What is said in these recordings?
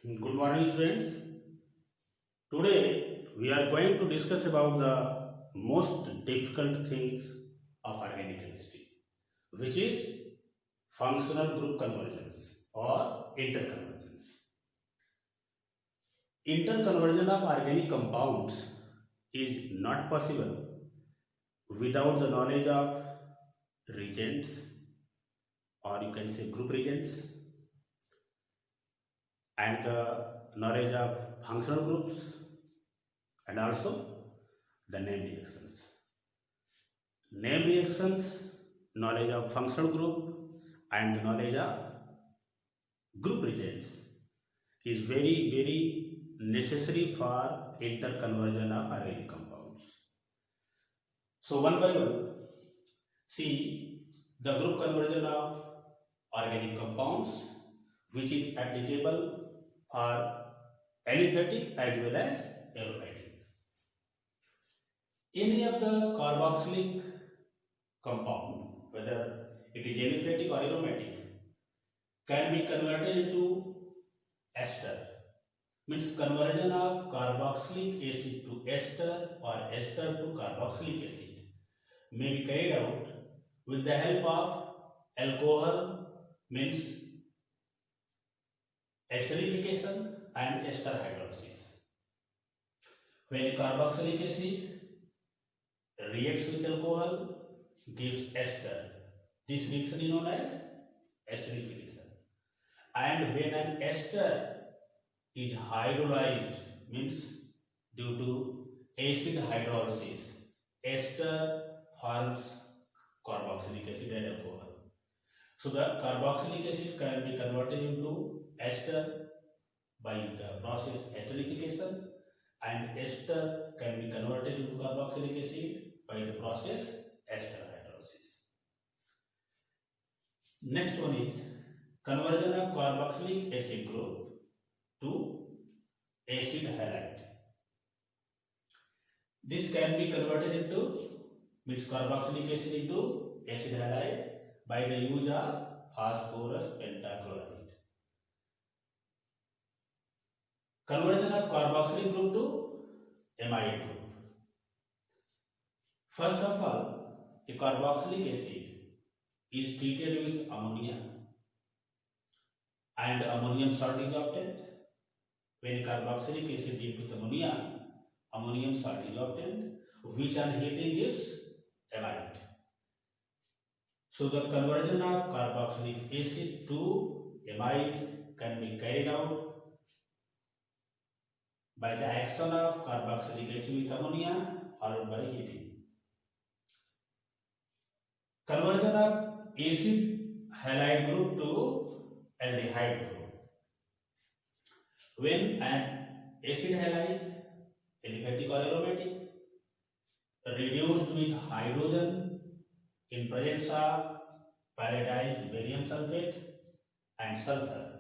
Good morning, students. Today we are going to discuss about the most difficult things of organic chemistry, which is functional group conversions or interconversions. Interconversion of organic compounds is not possible without the knowledge of reagents, or you can say group reagents, and the knowledge of functional groups, and also the name reactions. Name reactions, knowledge of functional group, and knowledge of group reagents is very necessary for interconversion of organic compounds. So one by one, see the group conversion of organic compounds which is applicable for aliphatic as well as aromatic. Any of the carboxylic compound, whether it is aliphatic or aromatic, can be converted into ester. Means conversion of carboxylic acid to ester or ester to carboxylic acid may be carried out with the help of alcohol, means esterification and ester hydrolysis. When carboxylic acid reacts with alcohol, gives ester. This reaction is known as esterification. And when an ester is hydrolyzed, means due to acid hydrolysis, ester forms carboxylic acid and alcohol. So the carboxylic acid can be converted into ester by the process esterification, and ester can be converted into carboxylic acid by the process ester hydrolysis. Next one is conversion of carboxylic acid group to acid halide. This can be converted into, means carboxylic acid into acid halide by the use of phosphorus pentachloride. Conversion of carboxylic group to amide group. First of all, a carboxylic acid is treated with ammonia and ammonium salt is obtained. When carboxylic acid is with ammonia, ammonium salt is obtained, which on heating gives amide. So the conversion of carboxylic acid to amide can be carried out by the action of carboxylic acid with ammonia followed by heating. Conversion of acid halide group to aldehyde group. When an acid halide, aliphatic or aromatic, reduced with hydrogen in presence of pyridized barium sulfate and sulfur,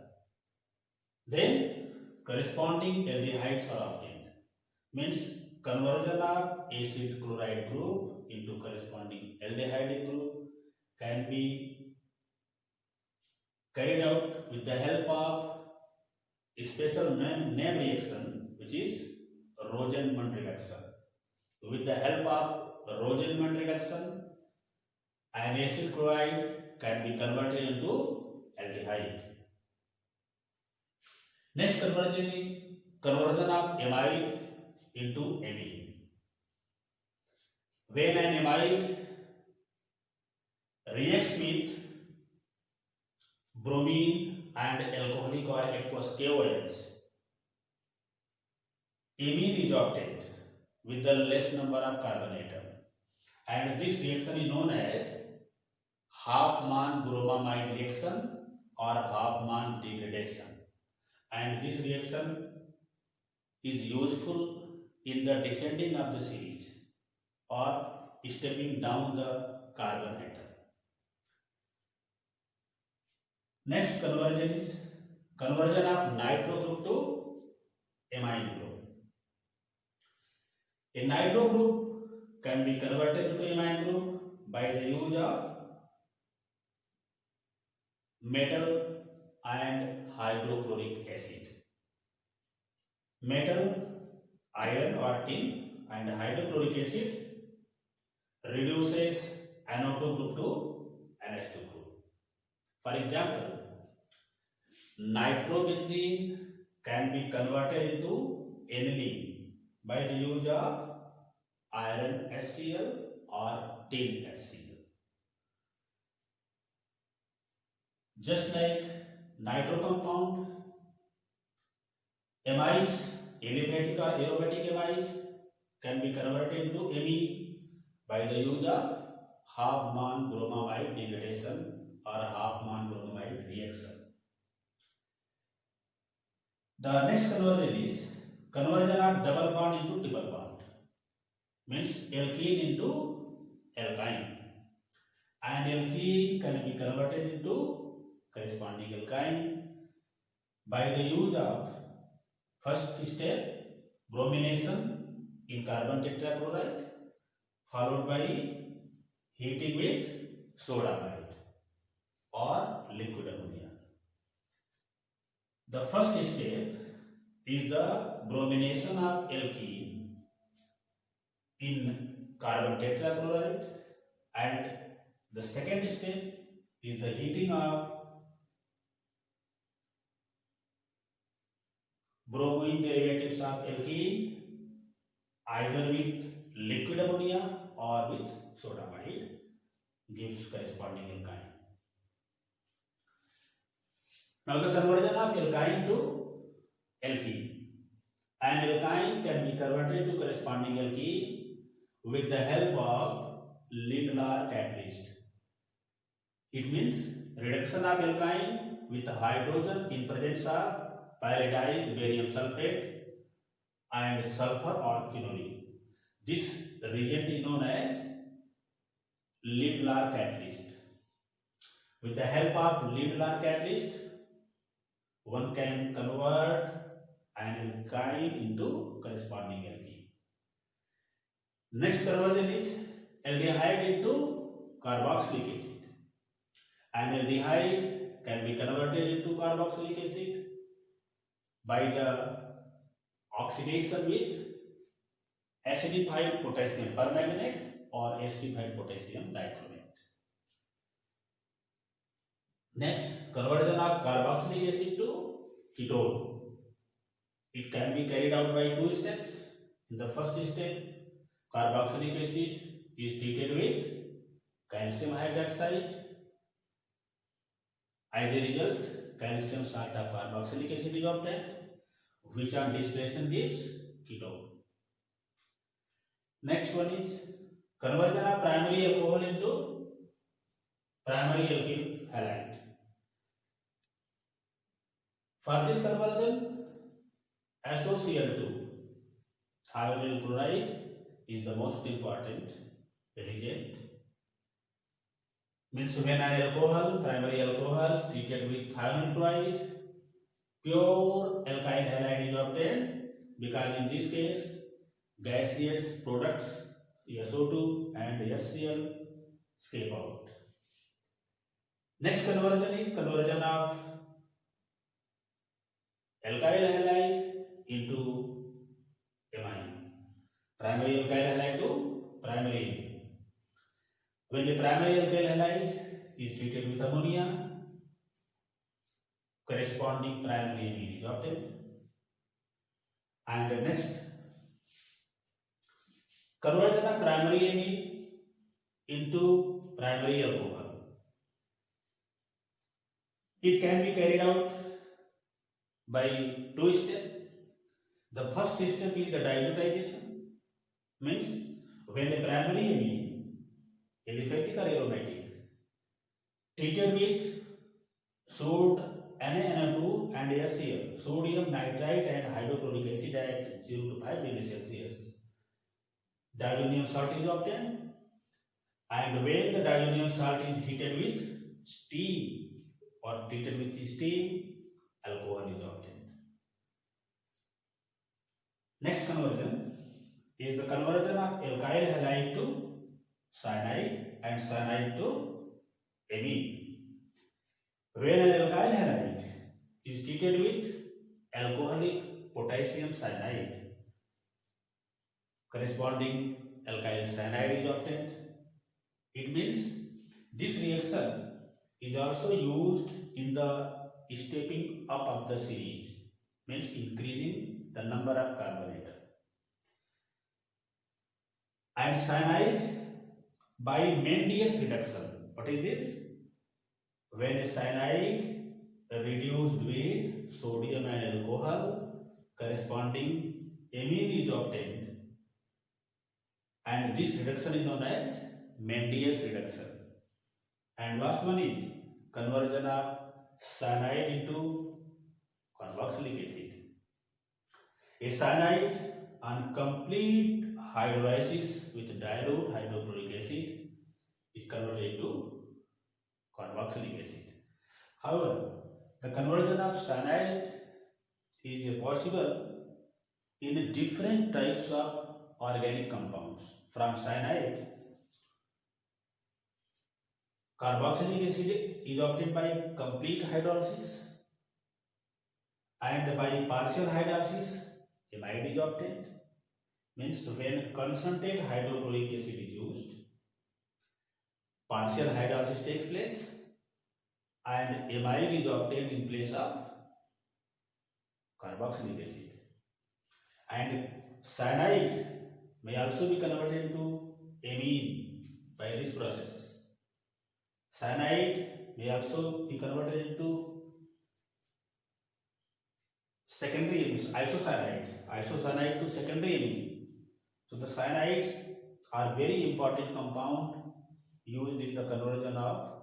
then corresponding aldehydes are obtained. Means conversion of acid chloride group into corresponding aldehyde group can be carried out with the help of a special name reaction, which is Rosenmund reduction. With the help of Rosenmund reduction, an acid chloride can be converted into aldehyde. Next conversion is conversion of amide into amine. When an amide reacts with bromine and alcoholic or aqueous KOH, amine is obtained with the less number of carbon atom, and this reaction is known as Hofmann bromamide reaction or Hofmann degradation, and this reaction is useful in the descending of the series or stepping down the carbon atom. Next conversion is conversion of nitro group to amine group. A nitro group can be converted into amine group by the use of metal and hydrochloric acid. metal, iron or tin, and hydrochloric acid reduces NO2 group to NH2 group. For example, nitrobenzene can be converted into aniline by the use of iron HCl or tin HCl. Just like nitro compound, amides, aliphatic or aromatic amide can be converted into amine by the use of Hofmann bromamide degradation or Hofmann bromamide reaction. The next conversion is conversion of double bond into triple bond, means alkene into alkyne, and alkene can be converted into corresponding alkyne by the use of first step bromination in carbon tetrachloride followed by heating with sodamide or liquid ammonia. The first step is the bromination of alkene in carbon tetrachloride, and the second step is the heating of bromine derivatives of alkene either with liquid ammonia or with sodamide gives corresponding alkyne. Now the conversion of alkyne to alkene. An alkyne can be converted to corresponding alkene with the help of Lindlar catalyst. It means reduction of alkyne with hydrogen in presence of pyridized barium sulfate and sulfur or quinoline. This reagent is known as Lindlar catalyst. With the help of Lindlar catalyst, one can convert an alkyne into corresponding alkene. Next conversion is aldehyde into carboxylic acid. An aldehyde can be converted into carboxylic acid by the oxidation with acidified potassium permanganate or acidified potassium dichromate. Next, conversion of carboxylic acid to ketone. It can be carried out by two steps. In the first step, carboxylic acid is treated with calcium hydroxide. As a result, calcium salt of carboxylic acid is obtained, which on distillation gives ketone. Next one is conversion of primary alcohol into primary alkyl halide. For this conversion, SOCl2, thionyl chloride, is the most important reagent. Means when an alcohol, primary alcohol treated with thionyl chloride, pure alkyl halide is obtained, because in this case gaseous products SO2 and HCl escape out. Next conversion is conversion of alkyl halide into amine. Primary alkyl halide to primary amine. When the primary alkyl halide is treated with ammonia, corresponding primary amine is obtained. And next, conversion of primary amine into primary alcohol. It can be carried out by two steps. The first step is the diazotization, means when a primary amine, aliphatic or aromatic, treated with sod, NaNO2 and HCl, sodium nitrite and hydrochloric acid at 0 to 5 degrees Celsius, diazonium salt is obtained, and when the diazonium salt is heated with steam or treated with steam, alcohol is obtained. Next conversion is the conversion of alkyl halide to cyanide and cyanide to amine. When an alkyl halide is treated with alcoholic potassium cyanide, corresponding alkyl cyanide is obtained. It means this reaction is also used in the stepping up of the series, means increasing the number of carbon atom. And cyanide by Mendius reduction. What is this? When cyanide reduced with sodium and alcohol, corresponding amine is obtained, and this reduction is known as Mendius reduction. And last one is conversion of cyanide into carboxylic acid. A cyanide on complete hydrolysis with dilute hydrochloric acid is converted into carboxylic acid. However, the conversion of cyanide is possible in different types of organic compounds. From cyanide, carboxylic acid is obtained by complete hydrolysis, and by partial hydrolysis, amide is obtained. Means when concentrated hydrochloric acid is used, partial hydrolysis takes place and amide is obtained in place of carboxylic acid. And cyanide may also be converted into amine by this process. Cyanide may also be converted into secondary amines, isocyanide to secondary amine. So the cyanides are very important compound used in the conversion of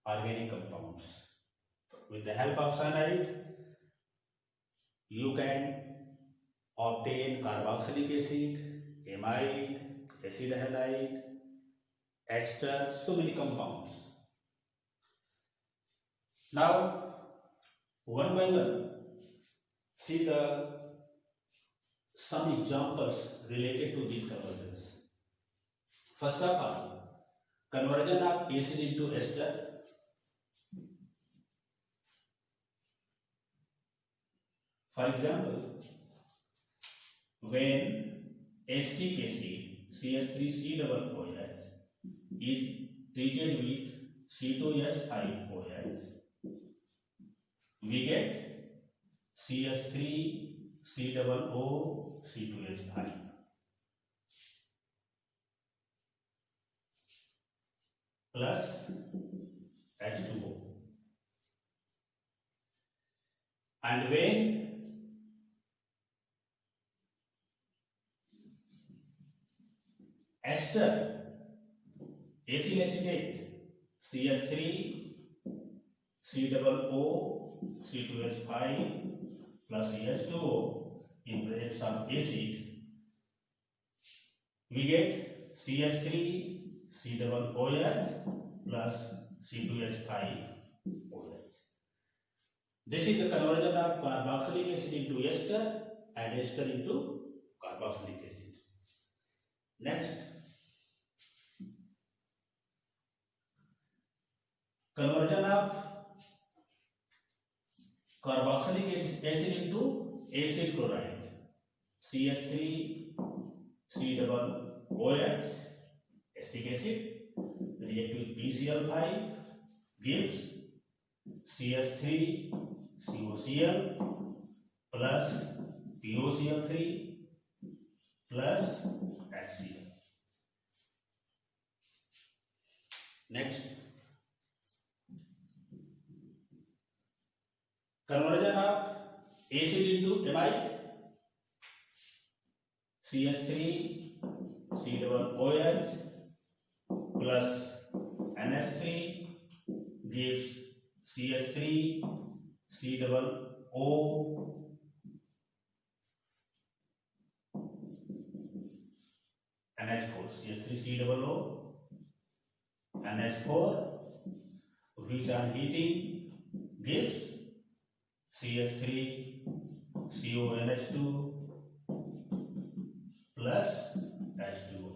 organic compounds. With the help of cyanide, you can obtain carboxylic acid, amide, acid halide, ester, so many compounds. Now, one by one, see some examples related to these conversions. First of all, conversion of acid into ester. For example, when acetic acid CH3COOH is treated with C2H5OH, we get CH3COOC2H5 plus H2O. And when ester ethyl acetate CH3COOC2H5 plus H2O in presence of acid, we get CH3COOH plus C2H5OH. This is the conversion of carboxylic acid into ester and ester into carboxylic acid. Next, conversion of carboxylic acid into acid chloride CH3COOH acetic acid react with PCl5 gives CH3COCl plus POCl3 plus HCl. Next, conversion of acid into amide CH3COOH plus NH3 gives CH3COO NH4, CH3COO NH4, which on heating gives CH3CONH2 plus H2O.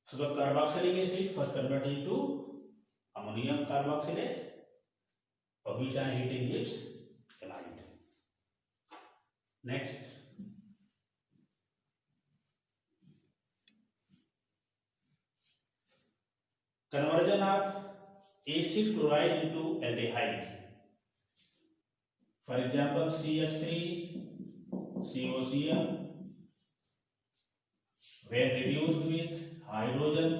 So the carboxylic acid first converted into ammonium carboxylate, which on heating gives amide. Next, conversion of acid chloride into aldehyde. For example, CH3COCl when reduced with hydrogen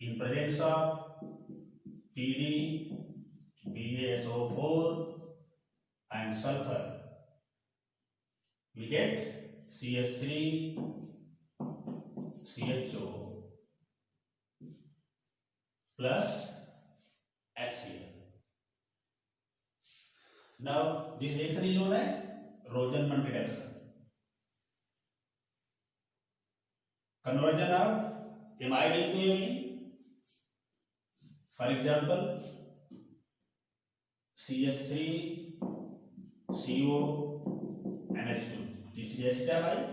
in presence of PD, BaSO4 and sulfur, we get CH3CHO plus HCl. Now this reaction is known as Rosenman reduction. Conversion of amide into amine. For example, CH3CO NH2. This is acetamide.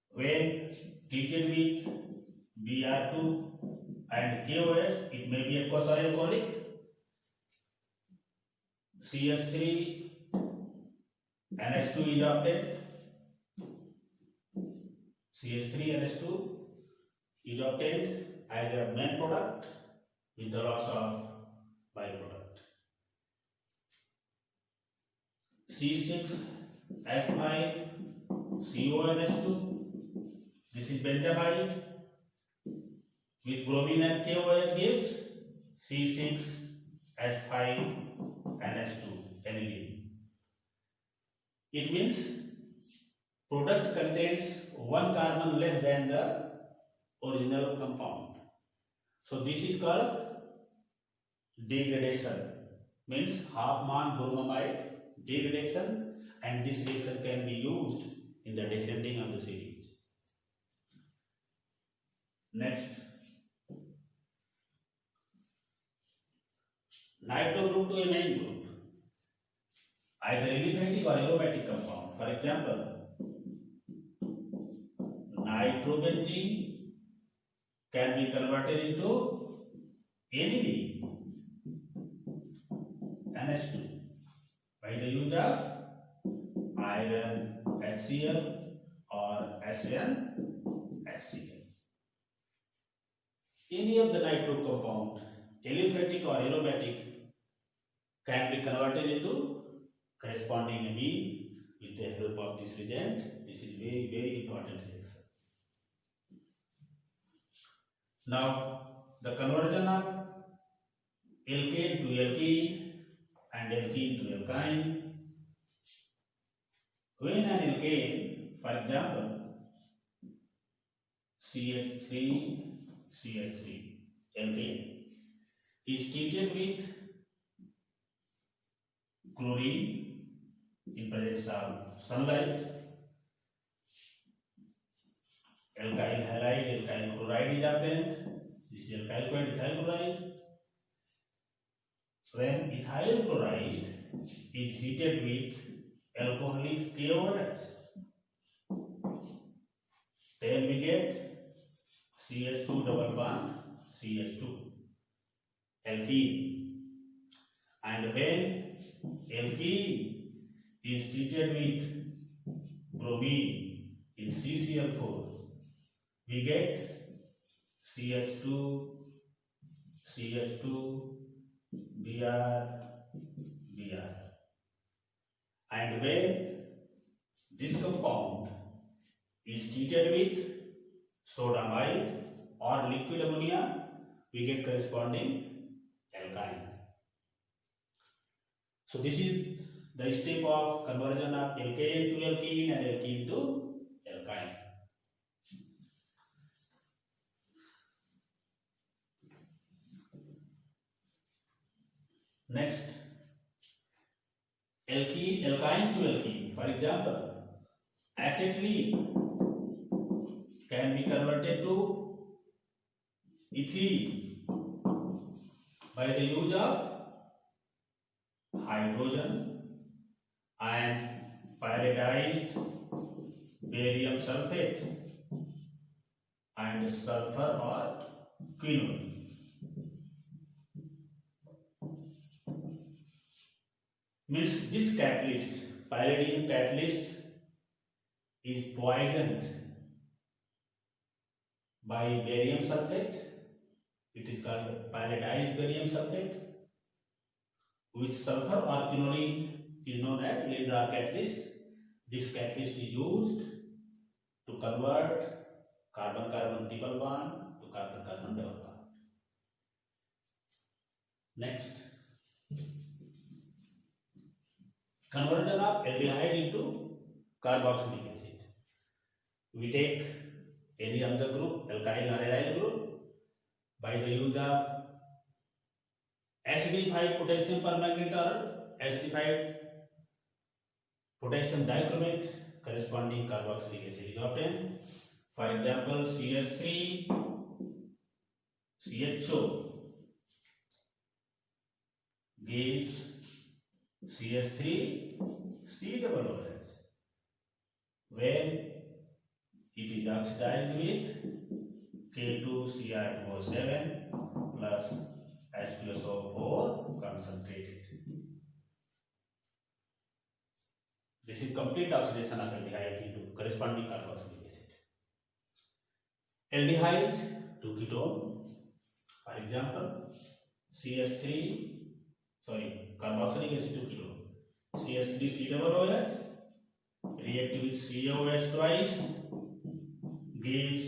When treated with Br2 and KOH, it may be aqueous or alcoholic. CH3 NH2 is obtained. CH3 NH2 is obtained as a main product with the loss of byproduct. C6H5CONH2. This is benzamide with bromine and KOH gives C6H5NH2 aniline. It means product contains one carbon less than the original compound. So this is called degradation. Means Hofmann bromamide degradation, and this reaction can be used in the descending of the series. Next, nitro group to amine group, either aliphatic or aromatic compound. For example, nitrobenzene can be converted into aniline NH2 by the use of iron HCl or SnHCl. Any of the nitro compound, aliphatic or aromatic, can be converted into corresponding amine with the help of this reagent. This is very, very important reaction. Now, the conversion of alkane to alkene and alkene to alkyne. When an alkane, for example, CH3 alkane, is treated with chlorine in presence of sunlight, alkyl halide, alkyl chloride is obtained. This is alkyl coed ethyl chloride. When ethyl chloride is heated with alcoholic KOH, then we get CH2 double bond CH2 alkene. And when alkene is treated with bromine in CCl4, we get CH2 Br. And when this compound is treated with sodamide or liquid ammonia, we get corresponding alkyne. So this is the step of conversion of alkane to alkene and alkene to alkyne. Next, alkyne to alkene. For example, acetylene can be converted to ethene by the use of hydrogen and pyridized barium sulfate and sulfur or quinol. Means this catalyst, pyridine catalyst, is poisoned by barium sulfate. It is called pyridized barium sulfate, which sulfur or quinoline is known as Lindlar catalyst. This catalyst is used to convert carbon-carbon triple bond to carbon-carbon double bond. Next, conversion of aldehyde into carboxylic acid. We take any of the group, alkyl or aryl group, by the use of acidified potassium permanganate or acidified potassium dichromate, corresponding carboxylic acid is obtained. For example, CH3CHO gives CH3COOH when it is oxidized with K2Cr2O7 plus H2SO4 concentrated. This is complete oxidation of aldehyde into corresponding carboxylic acid. Aldehyde to ketone, for example, carboxylic acid to ketone, CH3COOH react with COOH twice gives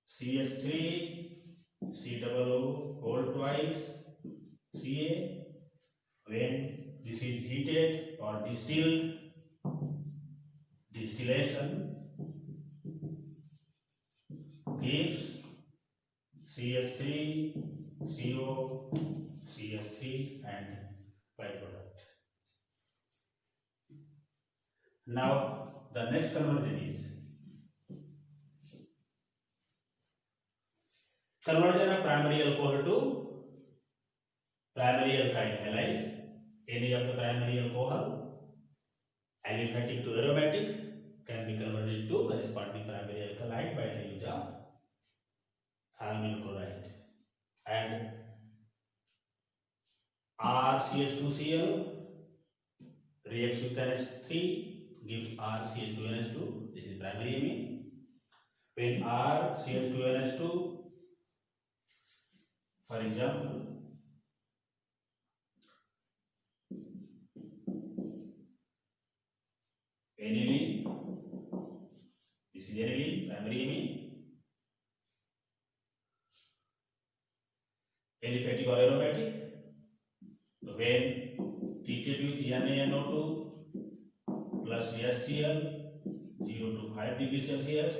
CH3COO whole twice Ca. When this is heated or distilled, distillation gives CH3CO, CH3 and byproduct. Now the next conversion is conversion of primary alcohol to primary alkyl halide. Any of the primary alcohol, aliphatic to aromatic, can be converted to corresponding primary alkylide by the use of thiamine chloride. And RCH2Cl reacts with NH3, gives RCH2NH2. This is primary amine. When RCH2NH2, for example, aniline, this is aniline, primary amine. Aliphatic or aromatic, when treated with NaNO2 plus HCl 0 to 5 degrees Celsius,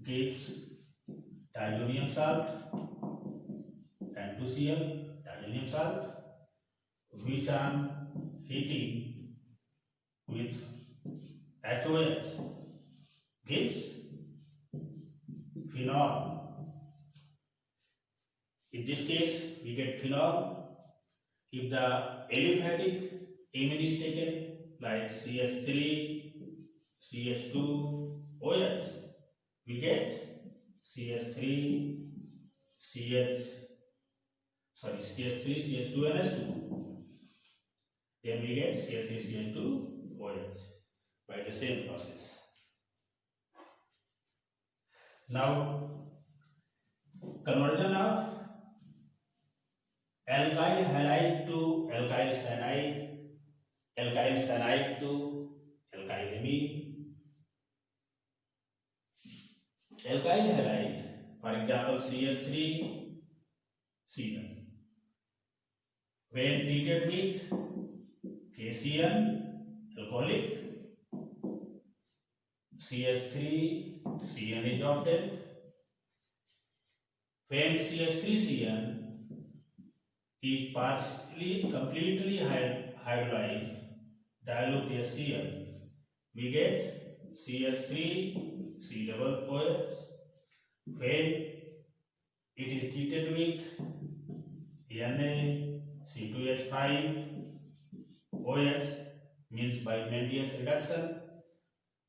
gives diazonium salt and 2Cl, diazonium salt, which on heating with HOH gives phenol. In this case, we get phenol. If the aliphatic amine is taken like CH3, CH2OH, we get CH3CH2NH2. Then we get CH3CH2OH by the same process. Now, conversion of alkyl halide to alkyl cyanide to alkyl amine. Alkyl halide, for example, CH3Cl, when treated with KCl, alcoholic, CH3Cl is obtained. When CH3Cl is completely hydrolyzed, dilute HCl, we get CH3COOH. When it is treated with NaC2H5OH, means by Mendius reduction,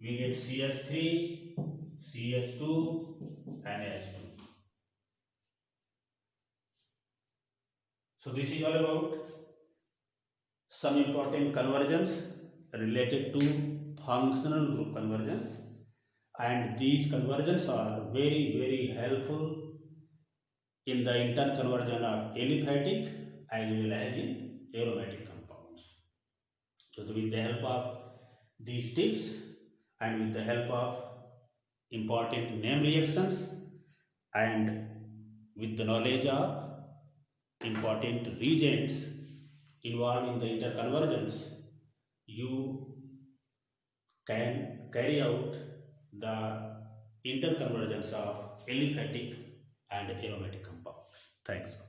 we get CH3, CH2 and H2. So this is all about some important conversions related to functional group convergence, and these conversions are very helpful in the interconversion of aliphatic as well as in aromatic compounds. So with the help of these tips and with the help of important name reactions and with the knowledge of important reagents involved in the interconvergence, you can carry out the interconvergence of aliphatic and aromatic compounds. Thanks.